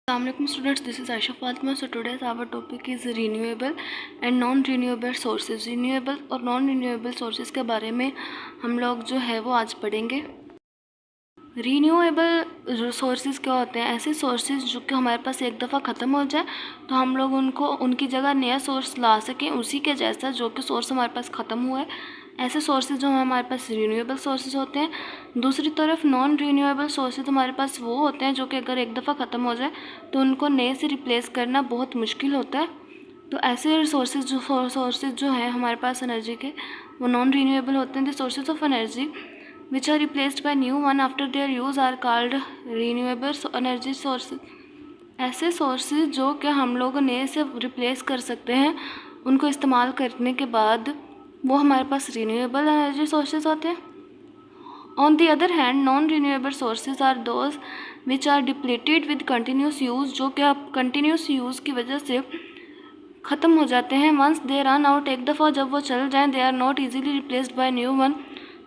Assalamualaikum students, this is Aisha Fatima. So today's our topic is renewable and non-renewable sources. Renewable और non-renewable sources के बारे में हम लोग जो है वो आज पढ़ेंगे। रीन्यूएबल सोर्सेज क्या होते हैं? ऐसे सोर्सेज जो कि हमारे पास एक दफ़ा ख़त्म हो जाए तो हम लोग उनकी जगह नया सोर्स ला सकें उसी के जैसा जो कि सोर्स हमारे पास ख़त्म हुआ है। ऐसे सोर्सेज जो हमारे पास रीन्यूएबल सोर्सेज होते हैं। दूसरी तरफ नॉन रीन्यूएबल सोर्सेज हमारे पास वो होते हैं जो कि अगर एक दफ़ा ख़त्म हो जाए तो उनको नए से रिप्लेस करना बहुत मुश्किल होता है। तो ऐसे सोर्सेज जो हैं हमारे पास एनर्जी के, वो नॉन रीन्यूएबल होते हैं। The sources of energy which are replaced by new one after their use are called renewable energy sources। ऐसे सोर्सेज जो कि हम लोग नए से रिप्लेस कर सकते हैं, उनको इस्तेमाल करने के बाद वो हमारे पास रीन्यूएबल एनर्जी सोर्सेज होते हैं। On the other hand non renewable sources are those which are depleted with continuous use, जो कि आप कंटिन्यूस यूज़ की वजह से ख़त्म हो जाते हैं। वंस दे रन आउट, एक दफ़ा जब वो चल जाएँ, they are not easily replaced by new one,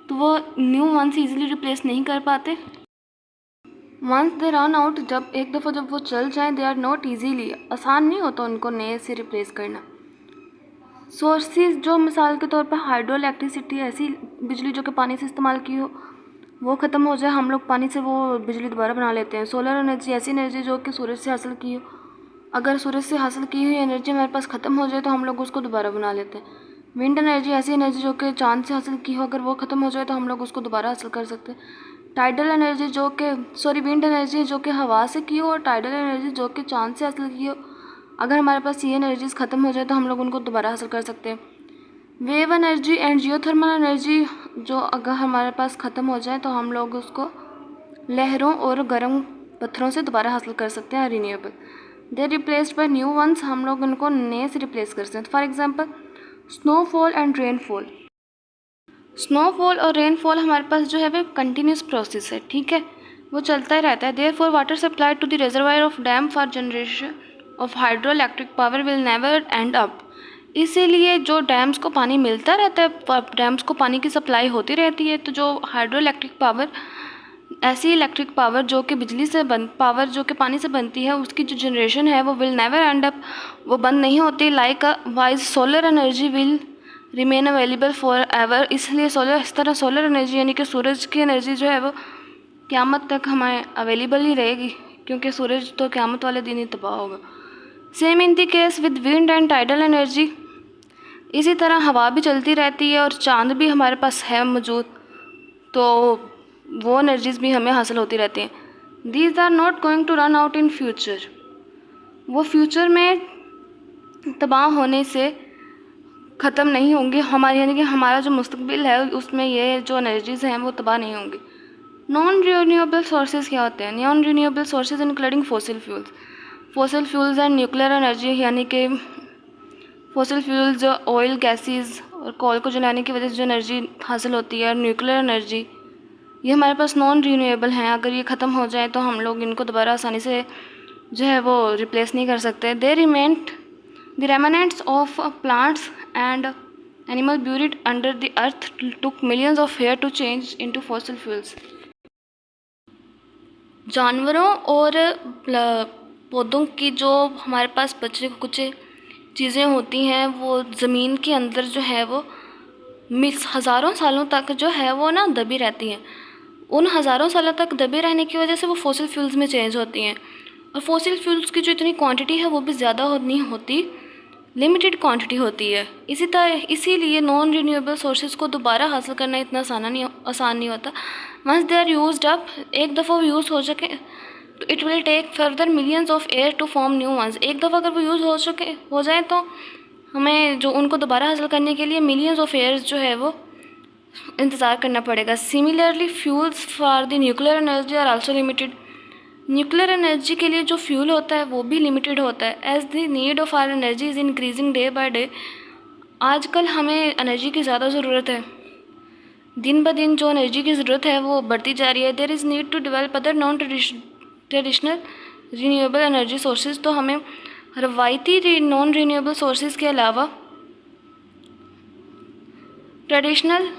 तो वो न्यू वन से ईजिली रिप्लेस नहीं कर पाते। वंस दे रन आउट, जब एक दफ़ा जब वो चल जाएँ, दे आर नॉट ईजीली, आसान नहीं होता उनको नए से रिप्लेस करना। सोर्सेज जो मिसाल के तौर पर हाइड्रो इलेक्ट्रिसिटी, ऐसी बिजली जो कि पानी से इस्तेमाल की हो, वो ख़त्म हो जाए, हम लोग पानी से वो बिजली दोबारा बना लेते हैं। सोलर एनर्जी, ऐसी एनर्जी जो कि सूरज से हासिल की हो, अगर सूरज से हासिल की हुई एनर्जी हमारे पास ख़त्म हो जाए तो हम लोग उसको दोबारा बना लेते हैं। विंड एनर्जी, ऐसी एनर्जी जो कि चांद से हासिल की हो, अगर वो ख़त्म हो जाए तो हम लोग उसको दोबारा हासिल कर सकते हैं। टाइडल एनर्जी जो कि विंड एनर्जी जो कि हवा से की हो, और टाइडल एनर्जी जो कि चांद से हासिल की हो, अगर हमारे पास ये एनर्जीज ख़त्म हो जाए तो हम लोग उनको दोबारा हासिल कर सकते हैं। Wave energy and geothermal energy जो अगर हमारे पास ख़त्म हो जाए तो हम लोग उसको लहरों और गर्म पत्थरों से दोबारा हासिल कर सकते हैं, renewable. They replaced by new ones, हम लोग उनको नए से रिप्लेस कर सकते हैं। For example snowfall and rainfall. Snowfall और रेनफॉल हमारे पास जो है वो कंटिन्यूस प्रोसेस है, ठीक है, वो चलता ही रहता है। Therefore water supply to the reservoir of dam for generation of hydro electric power will never end up. इसीलिए जो डैम्स को पानी मिलता रहता है, डैम्स को पानी की सप्लाई होती रहती है, तो जो हाइड्रो इलेक्ट्रिक पावर, ऐसी इलेक्ट्रिक पावर जो कि बिजली से पावर जो कि पानी से बनती है, उसकी जो जनरेशन है वो विल नेवर एंड अप, वो बंद नहीं होती। Like wise solar energy will remain available for ever. इसलिए इस तरह सोलर एनर्जी यानी कि सूरज की एनर्जी जो है वो क़यामत तक हमें अवेलेबल ही रहेगी, क्योंकि सूरज तो क़यामत वाले दिन ही तबाह होगा। Same in the case with wind and tidal energy. इसी तरह हवा भी चलती रहती है और चांद भी हमारे पास है मौजूद, तो वो एनर्जीज़ भी हमें हासिल होती रहती हैं। These are not going to run out in future. वो फ्यूचर में तबाह होने से ख़त्म नहीं होंगी हमारी, यानी कि हमारा जो मुस्तकबिल है उसमें ये जो एनर्जीज़ हैं वो तबाह नहीं होंगी। नॉन रीन्यूएबल सोर्सेज क्या होते हैं? Non renewable sources including fossil fuels and nuclear energy, यानी कि फॉसिल फ्यूल्स जो ऑयल, गैसेस और कोल को जलाने की वजह से जो एनर्जी हासिल होती है, न्यूक्लियर एनर्जी, ये हमारे पास नॉन रीन्यूएबल हैं। अगर ये ख़त्म हो जाए तो हम लोग इनको दोबारा आसानी से जो है वो रिप्लेस नहीं कर सकते। The remnant the remnants of plants and animal buried under the earth took millions of year to change into fossil fuels. जानवरों और पौधों की जो हमारे पास बचे कुछ चीज़ें होती हैं, वो ज़मीन के अंदर जो है वो हज़ारों सालों तक जो है वो ना दबी रहती हैं। उन हज़ारों सालों तक दबे रहने की वजह से वो फॉसिल फ्यूल्स में चेंज होती हैं, और फॉसिल फ्यूल्स की जो इतनी क्वांटिटी है वो भी ज़्यादा नहीं होती, लिमिटेड क्वांटिटी होती है। इसीलिए नॉन रिन्यूएबल सोर्सेज को दोबारा हासिल करना इतना आसान नहीं होता। Once they are used up, एक दफ़ा वो यूज़ हो सके तो it will take further millions of year to form new ones. एक दफ़ा अगर वो यूज़ हो जाए तो हमें जो उनको दोबारा हासिल करने के लिए मिलियंस ऑफ ईयर्स जो है वो इंतज़ार करना पड़ेगा। Similarly fuels for the nuclear energy are also limited. Nuclear energy के लिए जो फ्यूल होता है वो भी लिमिटेड होता है। As the need of our energy is increasing day by day. आजकल हमें एनर्जी की ज़्यादा ज़रूरत है, दिन ब दिन जो एनर्जी की ज़रूरत है वो बढ़ती जा रही है। There is need to develop other non traditional renewable energy sources. तो हमें रवायती नॉन रीन्यूएबल सोर्सेज के अलावा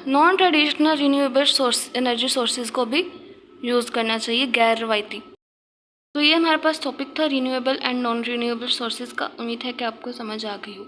non traditional renewable energy sources को भी यूज़ करना चाहिए, गैर रवायती। तो ये हमारे पास टॉपिक था renewable and non renewable sources का। उम्मीद है कि आपको समझ आ गई हो।